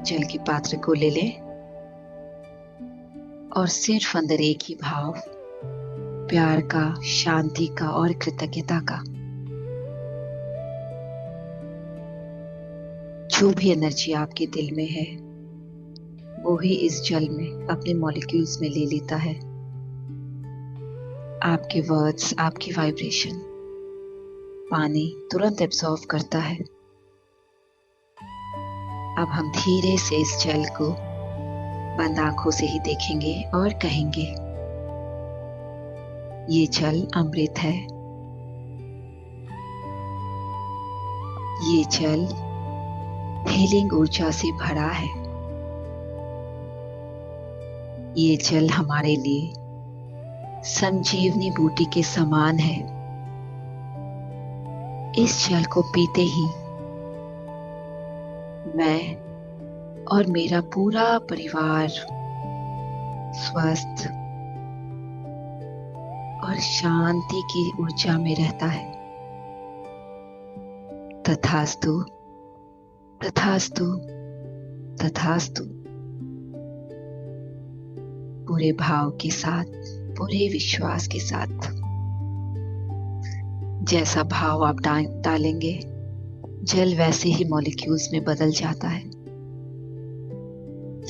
जल के पात्र को ले लें और सिर्फ अंदर एक ही भाव, प्यार का, शांति का और कृतज्ञता का। जो भी एनर्जी आपके दिल में है वो ही इस जल में अपने मॉलिक्यूल्स में ले लेता है। आपके वर्ड्स, आपकी वाइब्रेशन पानी तुरंत एब्जॉर्व करता है। अब हम धीरे से इस जल को बंद आंखों से ही देखेंगे और कहेंगे, ये जल अमृत है, ये जल हीलिंग ऊर्जा से भरा है, ये जल हमारे लिए संजीवनी बूटी के समान है। इस जल को पीते ही मैं और मेरा पूरा परिवार स्वस्थ और शांति की ऊर्जा में रहता है। तथास्तु, तथास्तु, तथास्तु। पूरे भाव के साथ, पूरे विश्वास के साथ। जैसा भाव आप डालेंगे, जल वैसे ही मॉलिक्यूल्स में बदल जाता है।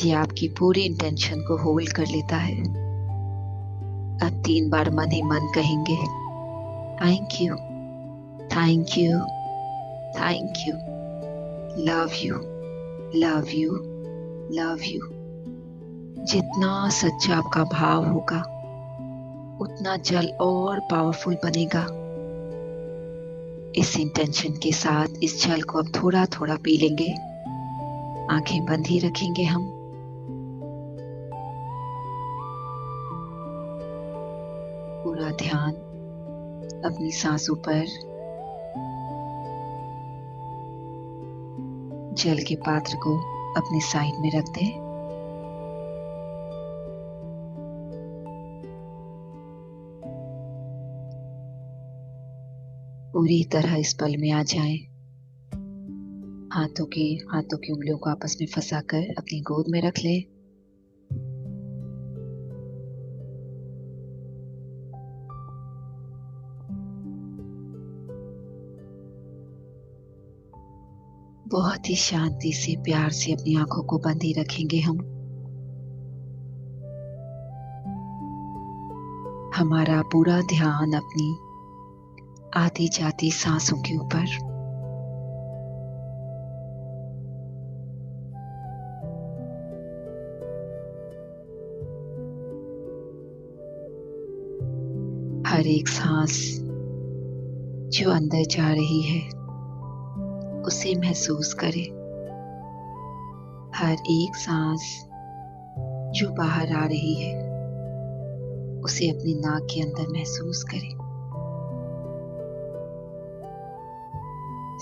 ये आपकी पूरी इंटेंशन को होल्ड कर लेता है। अब 3 बार मन ही मन कहेंगे, thank you, thank you, thank you, love you, love you, love you. जितना सच्चा आपका भाव होगा उतना जल और पावरफुल बनेगा। इस इंटेंशन के साथ इस जल को अब थोड़ा थोड़ा पी लेंगे। आंखें बंद ही रखेंगे हम। पूरा ध्यान अपनी सांसों पर। जल के पात्र को अपने साइड में रख दें। पूरी तरह इस पल में आ जाएं। हाथों की उंगलियों को आपस में फंसाकर अपनी गोद में रख लें। बहुत ही शांति से, प्यार से अपनी आंखों को बंद ही रखेंगे हम। हमारा पूरा ध्यान अपनी आती जाती सांसों के ऊपर। हर एक सांस जो अंदर जा रही है उसे महसूस करें। हर एक सांस जो बाहर आ रही है उसे अपनी नाक के अंदर महसूस करें।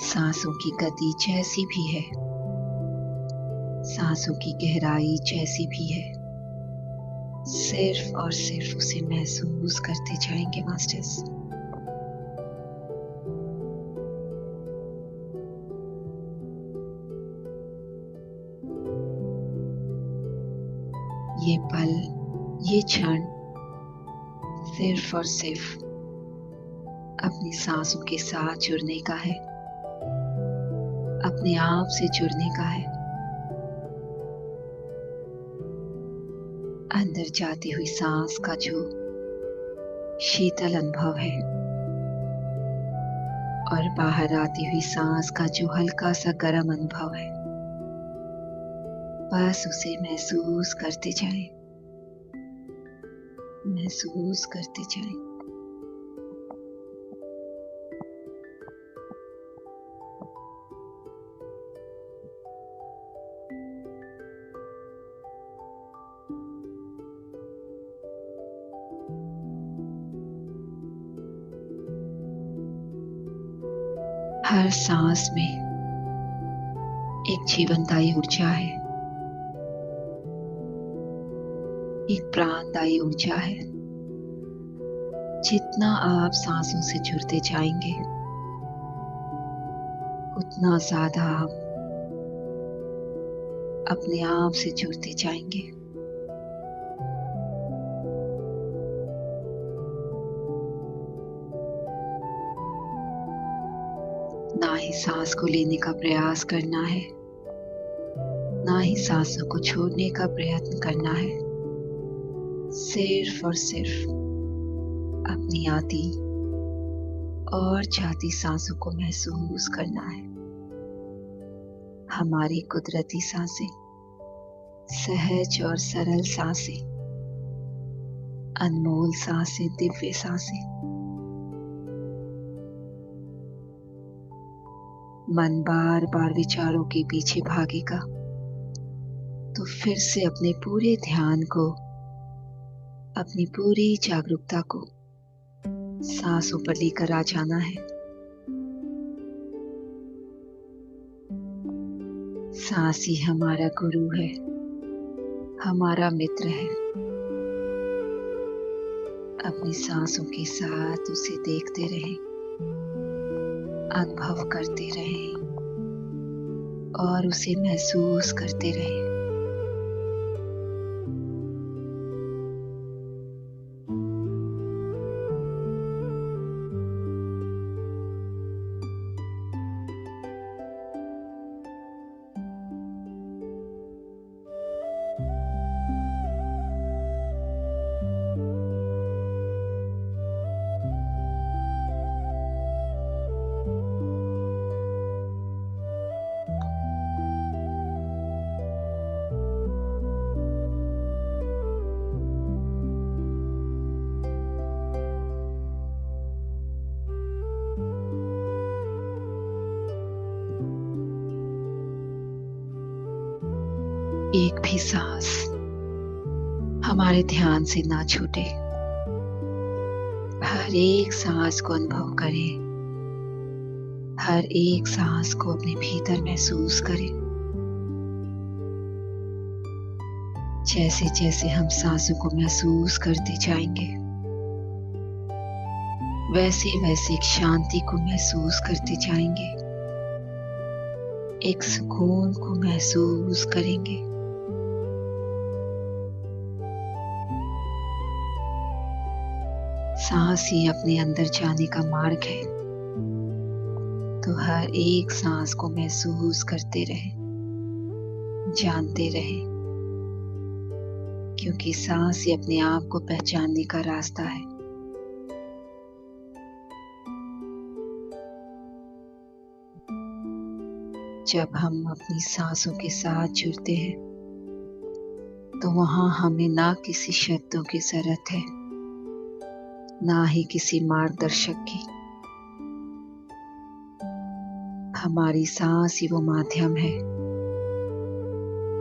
सांसों की गति जैसी भी है, सांसों की गहराई जैसी भी है, सिर्फ और सिर्फ उसे महसूस करते जाएंगे मास्टर्स। ये पल, ये क्षण सिर्फ और सिर्फ अपनी सांसों के साथ जुड़ने का है, अपने आप से जुड़ने का है। अंदर जाती हुई सांस का जो शीतल अनुभव है और बाहर आती हुई सांस का जो हल्का सा गर्म अनुभव है, बस उसे महसूस करते जाएं, महसूस करते जाएं। हर सांस में एक जीवनदायी ऊर्जा है, एक प्राणदायी ऊर्जा है। जितना आप सांसों से जुड़ते जाएंगे उतना ज्यादा आप अपने आप से जुड़ते जाएंगे। ना ही सांस को लेने का प्रयास करना है, ना ही सांसों को छोड़ने का प्रयत्न करना है। सिर्फ और सिर्फ अपनी आती और जाती सांसों को महसूस करना है। हमारी कुदरती सांसें, सहज और सरल सांसें, अनमोल सांसें, दिव्य सांसें। मन बार बार विचारों के पीछे भागेगा तो फिर से अपने पूरे ध्यान को, अपनी पूरी जागरूकता को सांसों पर लेकर आ जाना है। सांस ही हमारा गुरु है, हमारा मित्र है। अपनी सांसों के साथ उसे देखते रहें, अनुभव करते रहें और उसे महसूस करते रहें। एक भी सांस हमारे ध्यान से ना छूटे। हर एक सांस को अनुभव करें, हर एक सांस को अपने भीतर महसूस करें। जैसे जैसे हम सांसों को महसूस करते जाएंगे, वैसे वैसे एक शांति को महसूस करते जाएंगे, एक सुकून को महसूस करेंगे। सांस ही अपने अंदर जाने का मार्ग है, तो हर एक सांस को महसूस करते रहें, जानते रहें, क्योंकि सांस ही अपने आप को पहचानने का रास्ता है। जब हम अपनी सांसों के साथ जुड़ते हैं तो वहां हमें ना किसी शब्दों की जरूरत है, ना ही किसी मार्गदर्शक की। हमारी सांस ही वो माध्यम है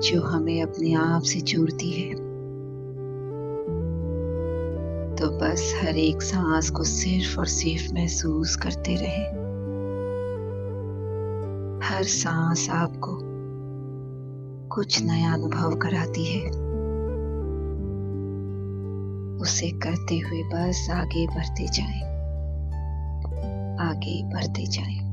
जो हमें अपने आप से जोड़ती है। तो बस हर एक सांस को सिर्फ और सिर्फ महसूस करते रहें। हर सांस आपको कुछ नया अनुभव कराती है। उसे करते हुए बस आगे बढ़ते जाएं, आगे बढ़ते जाएं।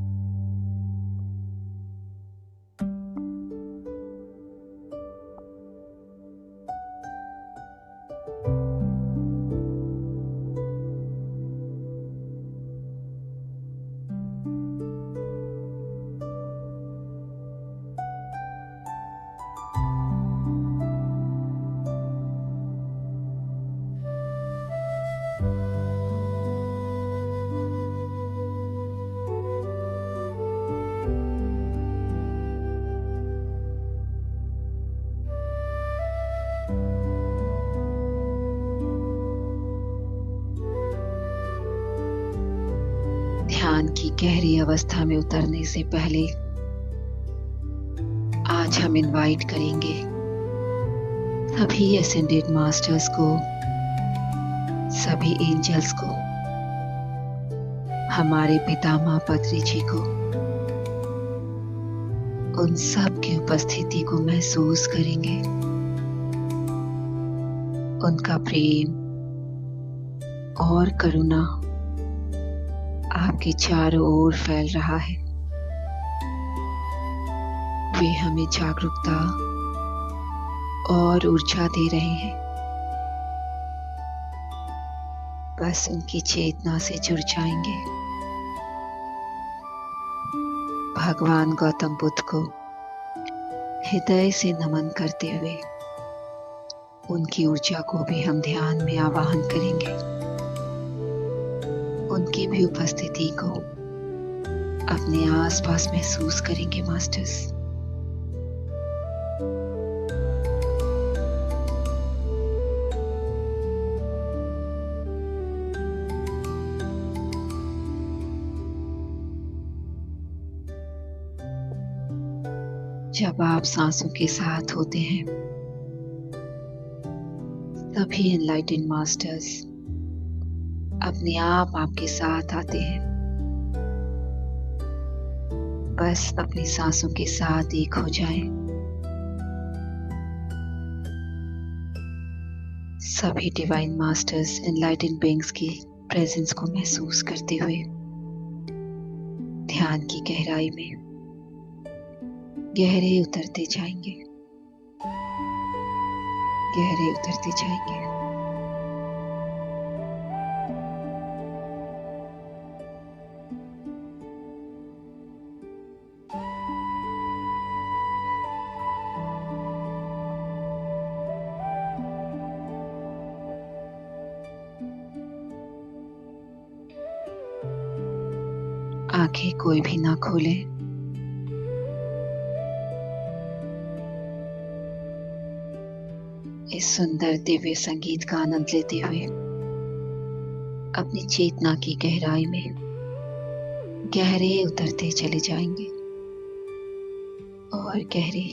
ध्यान की गहरी अवस्था में उतरने से पहले आज हम इनवाइट करेंगे सभी एसेंडेड मास्टर्स को, सभी एंजल्स को, हमारे पितामह पत्री जी को, उन सब की उपस्थिति को महसूस करेंगे। उनका प्रेम और करुणा आपके चारों ओर फैल रहा है। वे हमें जागरूकता और ऊर्जा दे रहे हैं। बस उनकी चेतना से जुड़ जाएंगे। भगवान गौतम बुद्ध को हृदय से नमन करते हुए उनकी ऊर्जा को भी हम ध्यान में आवाहन करेंगे। उनकी भी उपस्थिति को अपने आसपास महसूस करेंगे मास्टर्स। जब आप सांसों के साथ होते हैं तभी एनलाइटेंड मास्टर्स अपने आप आपके साथ आते हैं। बस अपनी सांसों के साथ एक हो जाएं। सभी डिवाइन मास्टर्स एनलाइटेंड बीइंग्स की प्रेजेंस को महसूस करते हुए ध्यान की गहराई में गहरे उतरते जाएंगे, गहरे उतरते जाएंगे। आंखें कोई भी ना खोले। इस सुंदर दिव्य संगीत का आनंद लेते हुए अपनी चेतना की गहराई में गहरे उतरते चले जाएंगे, और गहरे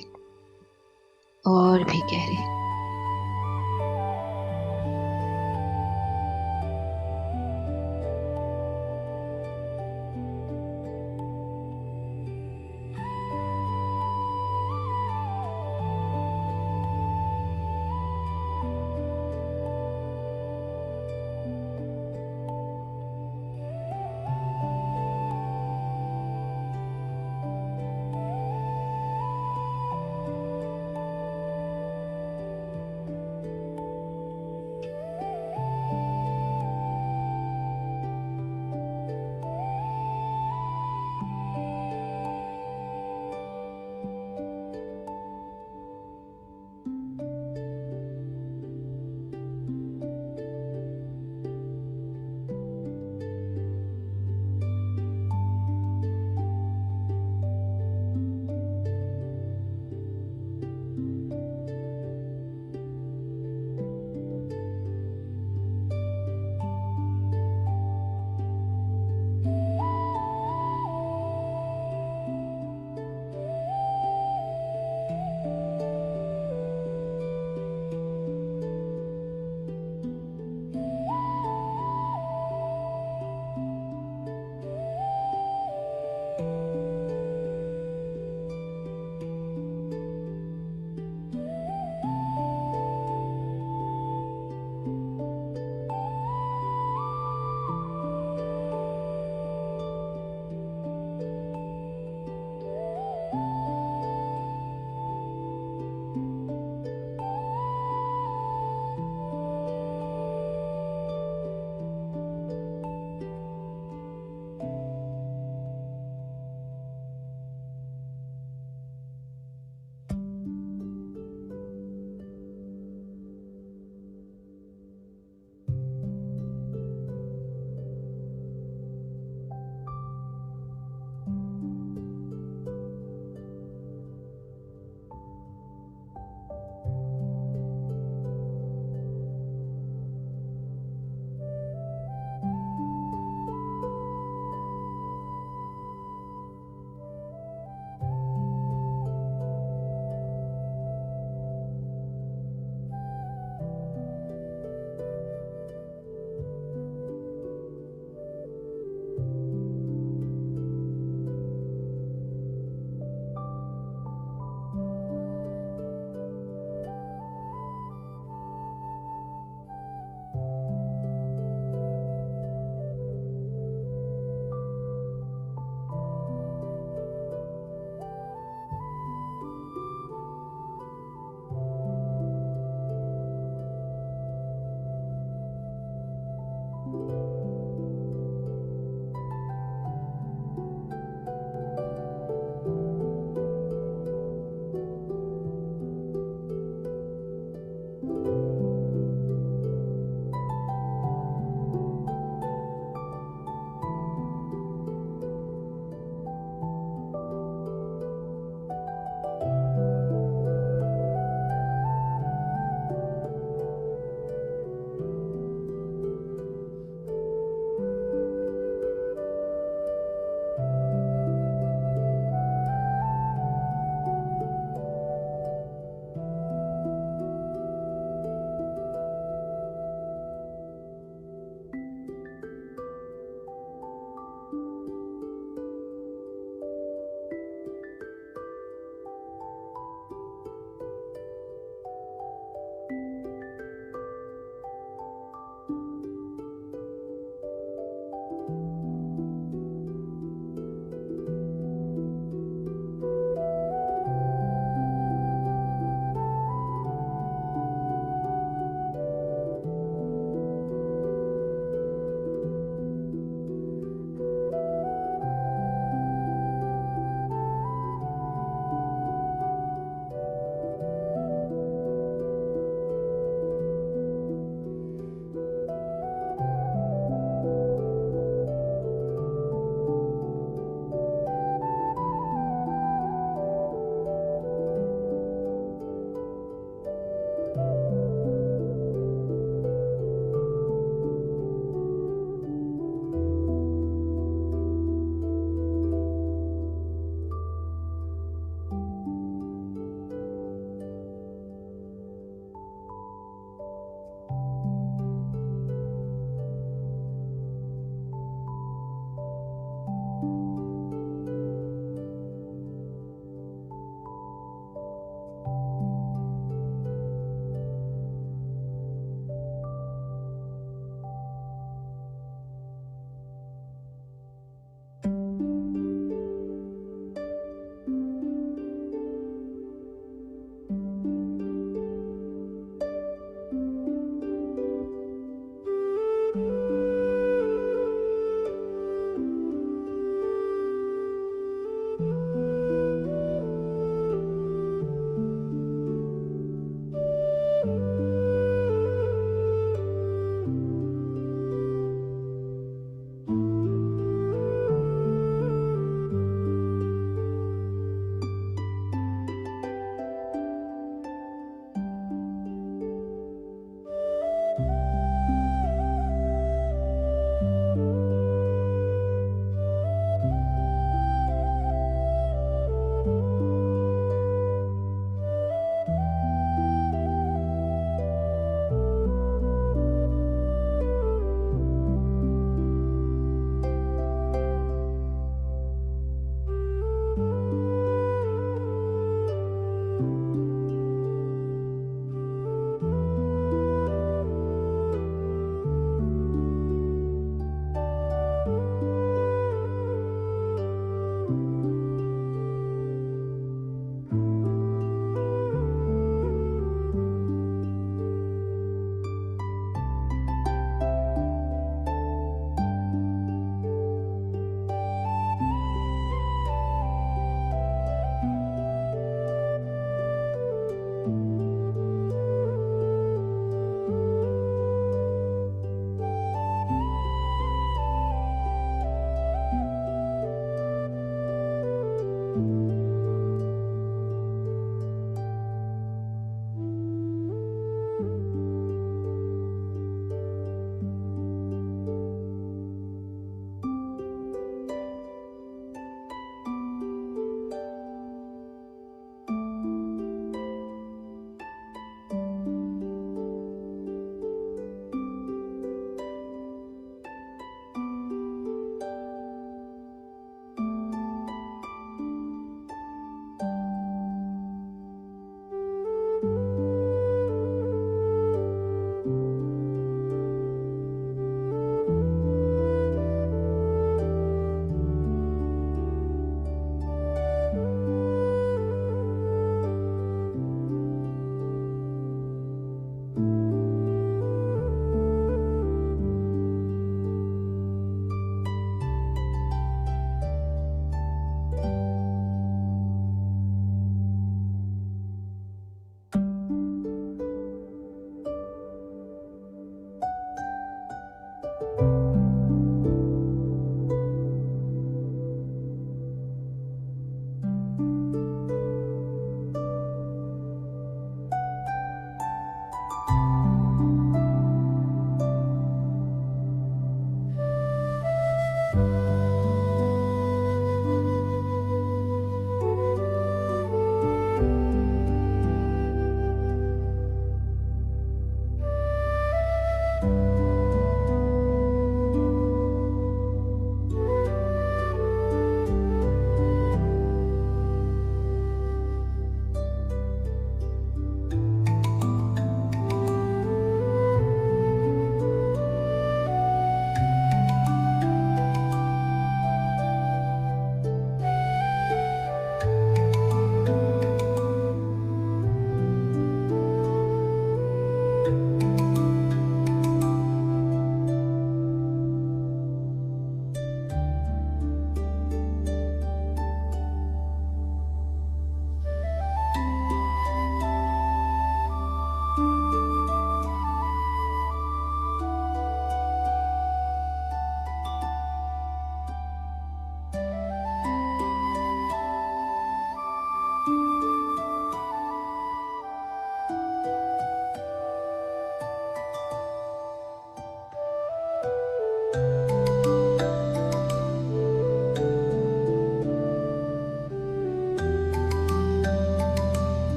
और भी गहरे।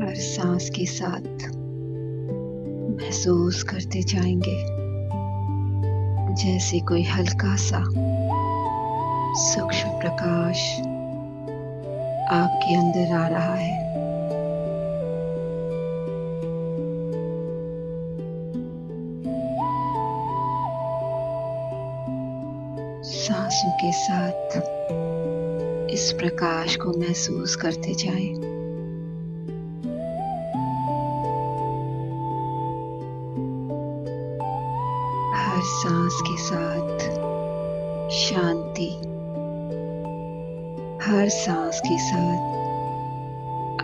हर सांस के साथ महसूस करते जाएंगे जैसे कोई हल्का सा सूक्ष्म प्रकाश आपके अंदर आ रहा है। सांसों के साथ इस प्रकाश को महसूस करते जाएं। हर सांस के साथ शांति, हर सांस के साथ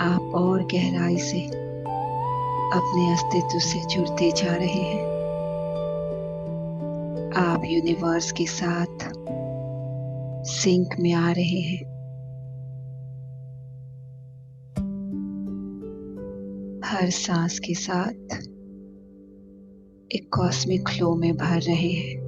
आप और गहराई से अपने अस्तित्व से जुड़ते जा रहे हैं। आप यूनिवर्स के साथ सिंक में आ रहे हैं। हर सांस के साथ एक कॉस्मिक फ्लो में भर रहे हैं।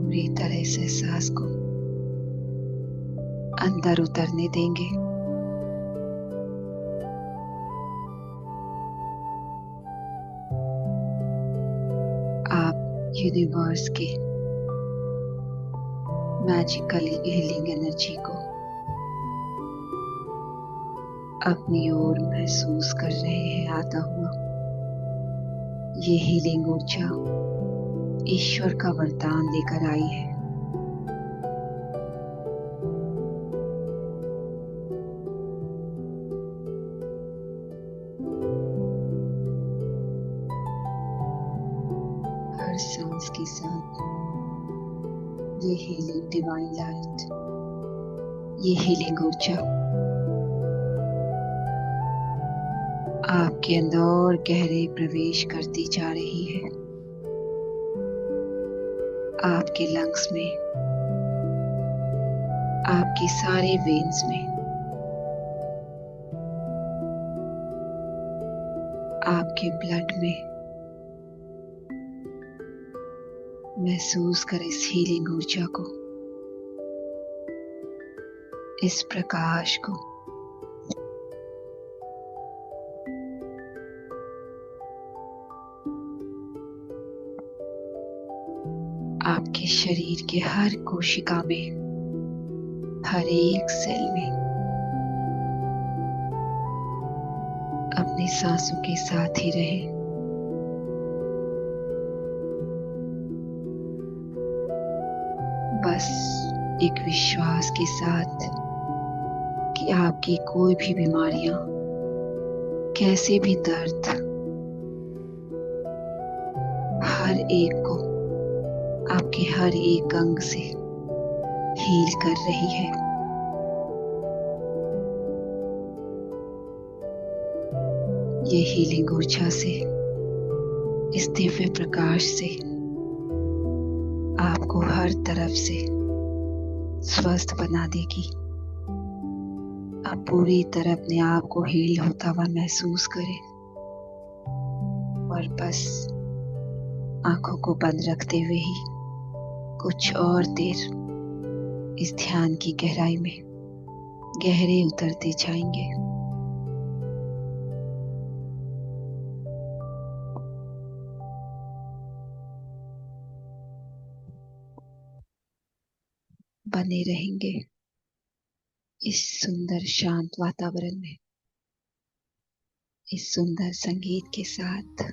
पूरी तरह से सांस को अंदर उतरने देंगे। आप यूनिवर्स के मैजिकली हीलिंग एनर्जी को अपनी ओर महसूस कर रहे हैं आता हुआ। ये हीलिंग ऊर्जा ईश्वर का वरदान लेकर आई है। हर सांस के साथ ये हीलिंग डिवाइन लाइट, ये हीलिंग ऊर्जा आपके अंदर गहरे प्रवेश करती जा रही है। आपके लंग्स में, आपके सारे वेन्स में, आपके ब्लड में। महसूस करें इस हीलिंग ऊर्जा को, इस प्रकाश को। आपके शरीर के हर कोशिका में, हर एक सेल में अपनी सांसों के साथ ही रहें। बस एक विश्वास के साथ कि आपकी कोई भी बीमारियां, कैसे भी दर्द, हर एक को आपके हर एक अंग से हील कर रही है। ये हीलिंग ऊर्जा से, इस दिव्य प्रकाश से आपको हर तरफ से स्वस्थ बना देगी। आप पूरी तरह अपने आप को हील होता हुआ महसूस करें और बस आंखों को बंद रखते हुए ही कुछ और देर इस ध्यान की गहराई में गहरे उतरते जाएंगे। बने रहेंगे इस सुंदर शांत वातावरण में, इस सुंदर संगीत के साथ।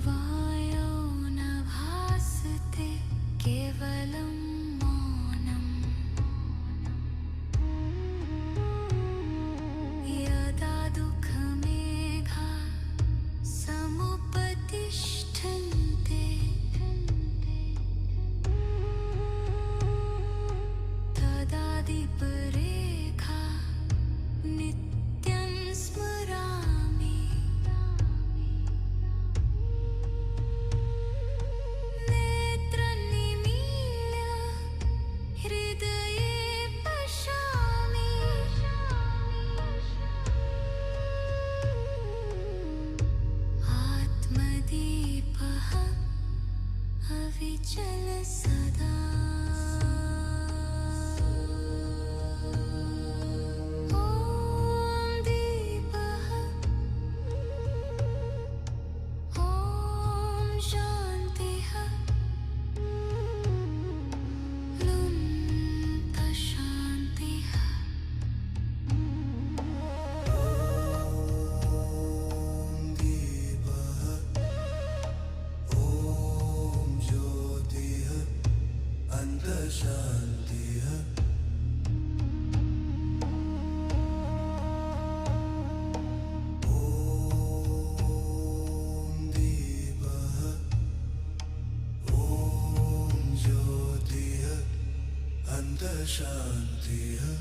वायौ अविचल सदा ॐ दीपः ॐ शान्तिः लुप्ता शान्तिः शांति है ओम दीपः ओम ज्योति है अंत शांति है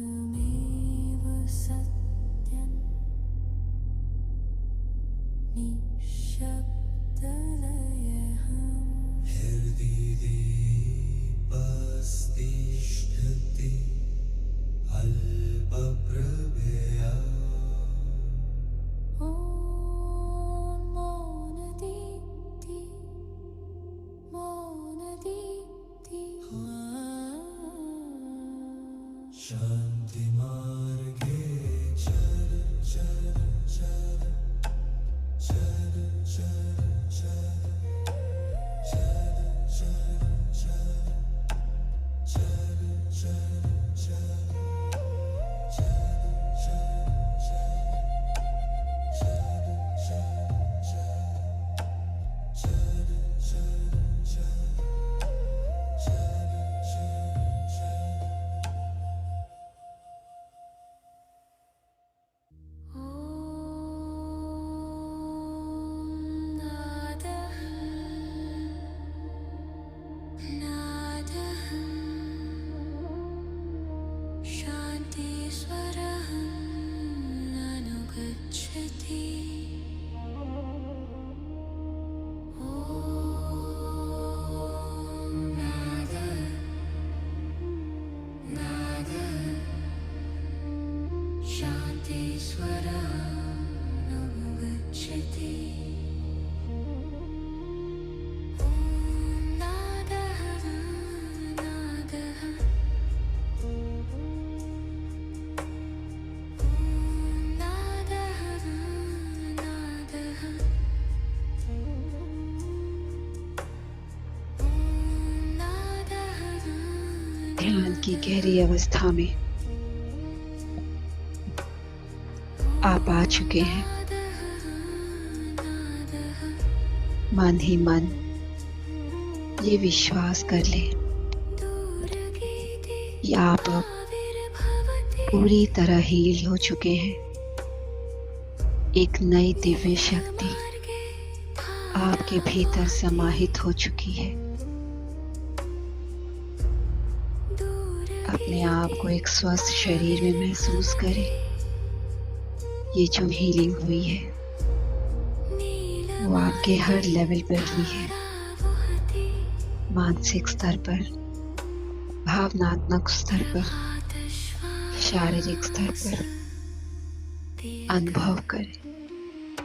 मौनमेव सत्यं निःशब्दलयः हृदि दीपस्तिष्ठति अल्पप्रभया ॐ मौनदीप्ति मौनदीप्ति शान्ति मार्गे चल चल चल चल चल चल चल चल चल चल चल ध्यान की गहरी अवस्था में आप आ चुके हैं। मन ही मन ये विश्वास कर लें कि आप अब पूरी तरह हील हो चुके हैं। एक नई दिव्य शक्ति आपके भीतर समाहित हो चुकी है। अपने आप को एक स्वस्थ शरीर में महसूस करें। ये जो हीलिंग हुई है वो आपके हर लेवल पर हुई है, मानसिक स्तर पर, भावनात्मक स्तर पर, शारीरिक स्तर पर। अनुभव करें,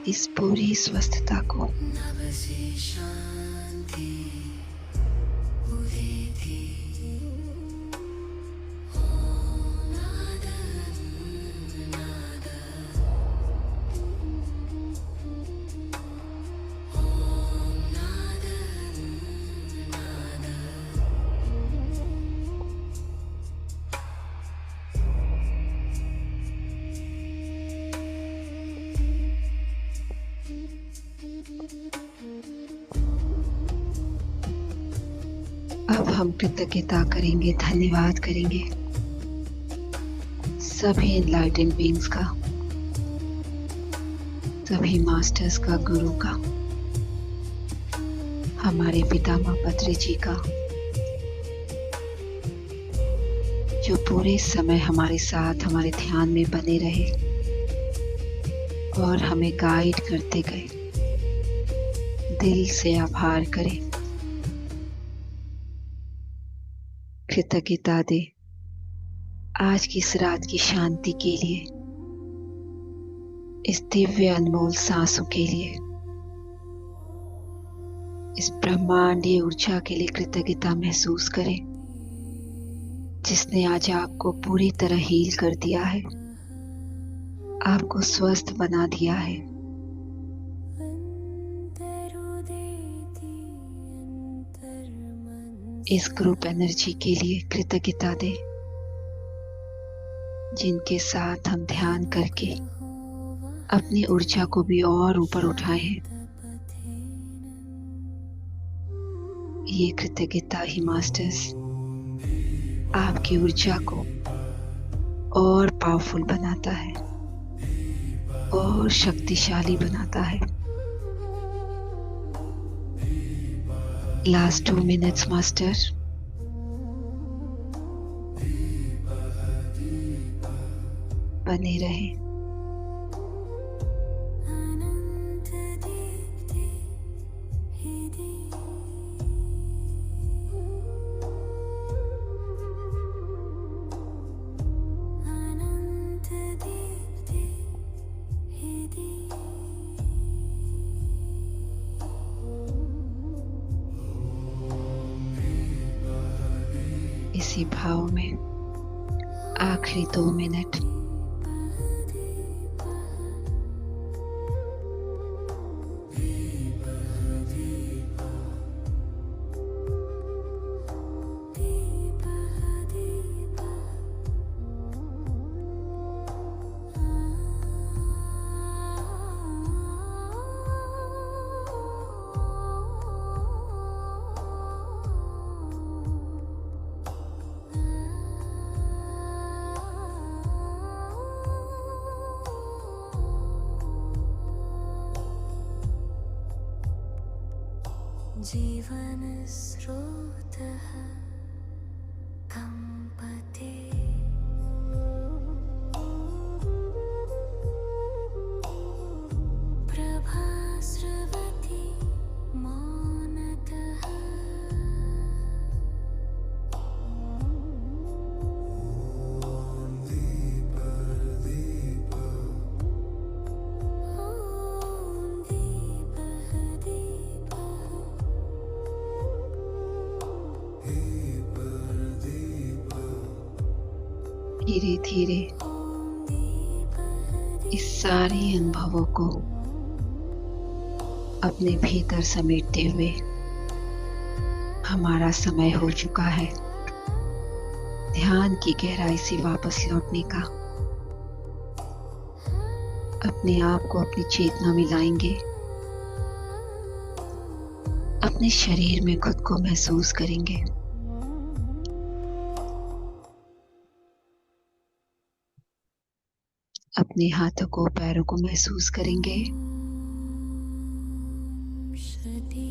इस पूरी स्वस्थता को नभसि शान्ति उदेति ॐ नादं नाद ॐ नादं नाद अब हम कृतज्ञता करेंगे, धन्यवाद करेंगे सभी एनलाइटेंड बीइंग्स का, सभी मास्टर्स का, गुरु का, हमारे पितामह पत्री जी का, जो पूरे समय हमारे साथ हमारे ध्यान में बने रहे और हमें गाइड करते गए। दिल से आभार करें, कृतज्ञता दे आज की इस रात की शांति के लिए, इस दिव्य अनमोल सांसों के लिए, इस ब्रह्मांडीय ऊर्जा के लिए कृतज्ञता महसूस करें जिसने आज आपको पूरी तरह हील कर दिया है, आपको स्वस्थ बना दिया है। इस ग्रुप एनर्जी के लिए कृतज्ञता दे जिनके साथ हम ध्यान करके अपनी ऊर्जा को भी और ऊपर उठाए हैं। ये कृतज्ञता ही मास्टर्स आपकी ऊर्जा को और पावरफुल बनाता है और शक्तिशाली बनाता है। लास्ट 2 मिनट्स मास्टर, बने रहे। अनंत दीप्ति हिदी अनंत दीप्ति हिदी इसी भाव में आखिरी 2 मिनट जीवन स्रोतः कंपते प्रभास्रवती मौनतः ॐ दीपः दीपः धीरे धीरे इस सारे अनुभवों को अपने भीतर समेटते हुए हमारा समय हो चुका है ध्यान की गहराई से वापस लौटने का। अपने आप को अपनी चेतना में लाएंगे, अपने शरीर में खुद को महसूस करेंगे। अपने हाथों को, पैरों को महसूस करेंगे। शति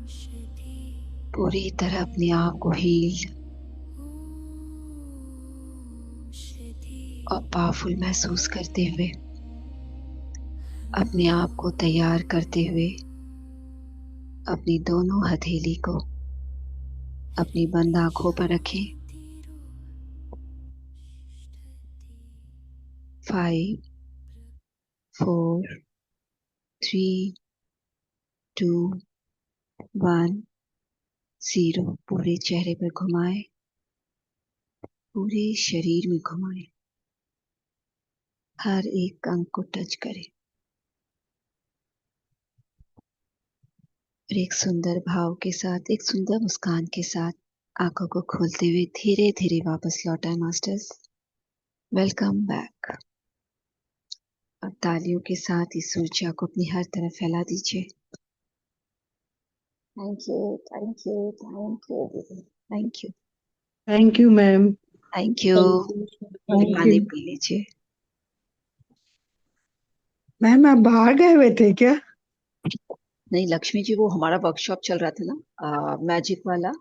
शति पूरी तरह अपने आप को हील शति और पावरफुल महसूस करते हुए, अपने आप को तैयार करते हुए अपनी दोनों हथेली को अपनी बंद आंखों पर रखें 5 4 3 2 1 0। पूरे चेहरे पर घुमाए, पूरे शरीर में घुमाए, हर एक अंग को टच करें और एक सुंदर भाव के साथ, एक सुंदर मुस्कान के साथ आंखों को खोलते हुए धीरे धीरे वापस लौटाए मास्टर्स। Welcome back. और तालियों के साथ इस ऊर्जा को अपनी हर तरफ फैला दीजिए। Thank you, thank you, thank you, thank you, thank you ma'am. Thank you. Thank पानी यू पी लीजिए। मैम। आप बाहर गए हुए थे क्या? नहीं लक्ष्मी जी, वो हमारा वर्कशॉप चल रहा था ना, मैजिक वाला,